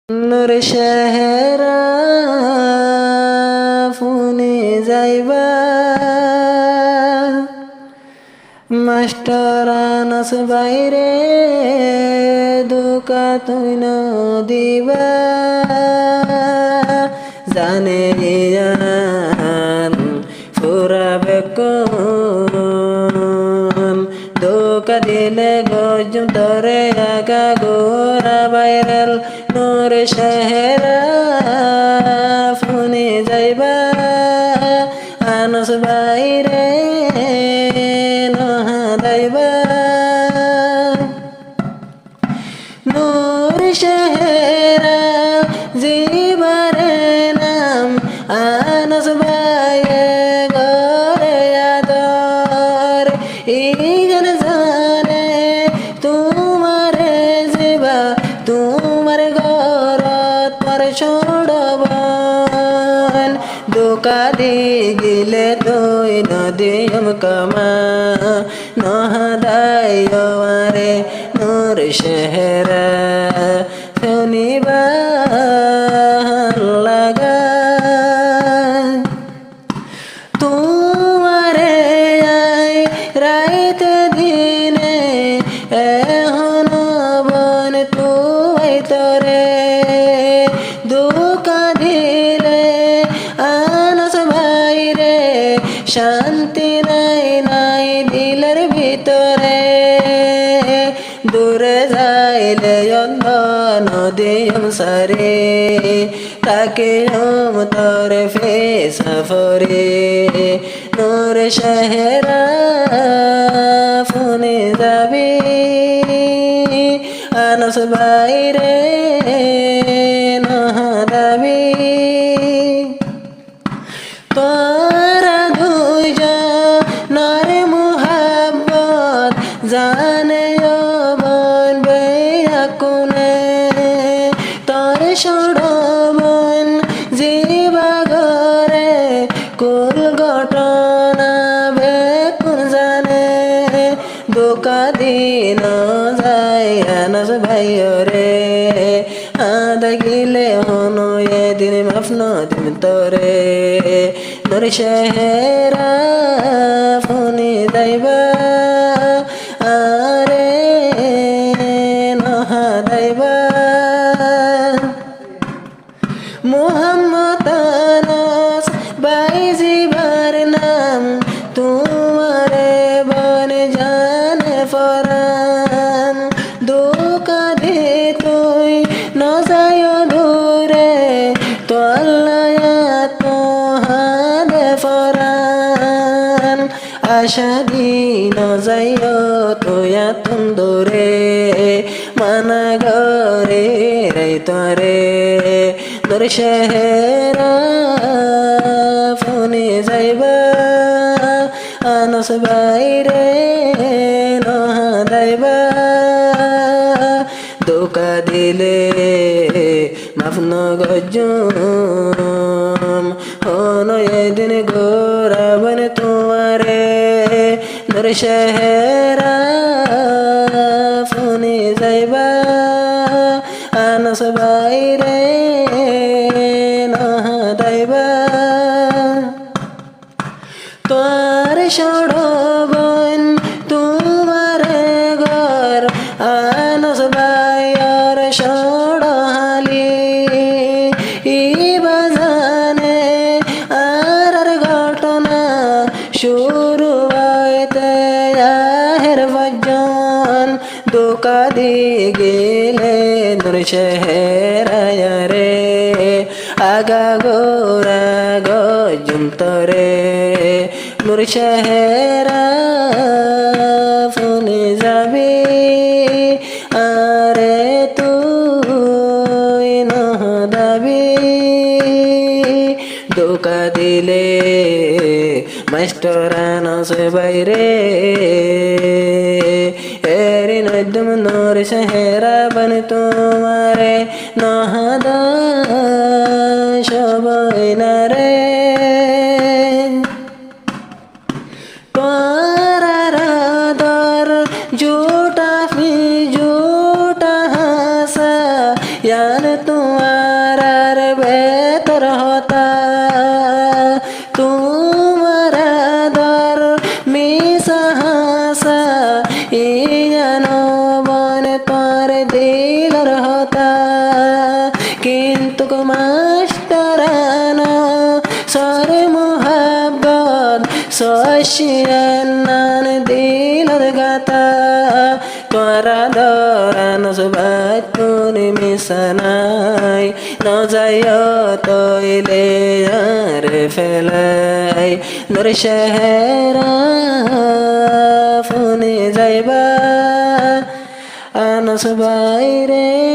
নূর শেহরা ফুনে যাইবা মাস্টার আনস বাইরে দুকা তুই ন দিবা জানে ইয়ান ফুরাবে কোন দুকা দিলে গজুম তরে আগা গোরা বাইরেল নূর শেহরা ফুনে যাইবা আনস বাইরে নহা নূর শেহরা জীবরে নাম আনস বাইরে গরে আদর ইগন জানে তোমারে জীবা তোমার গরত পর ছোড়বন দুকা দি গিলে তুই নদিয়ম কমা নহদাই আমারে নূর শেহরা শুনিবা লাগা তোমারে আই রাইতে দিনে এখন বন তুই তরে দুকা দিলে আনস বাইরে শান্তি নাই দিলের ভিতরে দূরে যাইলে নদীম সারে তাকে তোরে ফে সফরে নূর শেহরা ফুনে যাবি আনস বাইরে নহদাবি তোরা দুইজনের মুহাব্বত জানে বন বেয়া কোনে তোর সড়বন জীবা ঘরে কুল ঘটনা বেকুন জানে দুকা দিন যায় আনস ভাইরে আদা গিলে হনো এদিন মাফন দিন তোরে নূর শেহরা ফুনে যাইবা আরে নহদাইবা মুহাম্মদ আনস বাইজিবার নাম তোমারে বন জানে ফরান দুকা দে তুই নজায় দূরে তোল্লায়া তোহাদে ফরান আশা দিন যাই তোয়া তুন্দরে মানা গরে রে তরে নূর শেহরা ফুনে যাইবা আনস বাইরে নহদাইবা দুকা দিলে মাফন গজুম হনো এদিন গোরাবন তোমারে নূর শেহরা ফুনে যাইবা আনস বাইরে নহদাইবা তোর সড়বন তোমার ঘর আনস বাইর সড়হালি ই বাজানে আর ঘটনা শুরু হইতে আহের ভজন দুকা দি গেলে নূর শেহরা রে আগা গোরা গজুম তরে নূর শেহরা ফুনে যাবি আরে তুই নহদাবি দুকা দিলে মাস্টার আনস বাইরে এরি নদম নূর শেহরা বন তোমারে নহদা সবাই না রে তোর জোটা হাসা यार तू তোমার আর বেতর হতা তোমার আদর মিশা হাসা ই জানো বন তোর দিলর হতা কিন্তু মাস্টারানো সর মোহাব্বত সশিয়ান দিলর গাতা তোরা দরানো সবাই তুমি মিশানাই নজায় তৈলে আর ফেলাই নূর শেহরা ফোনে যাইবা আনস বাইরে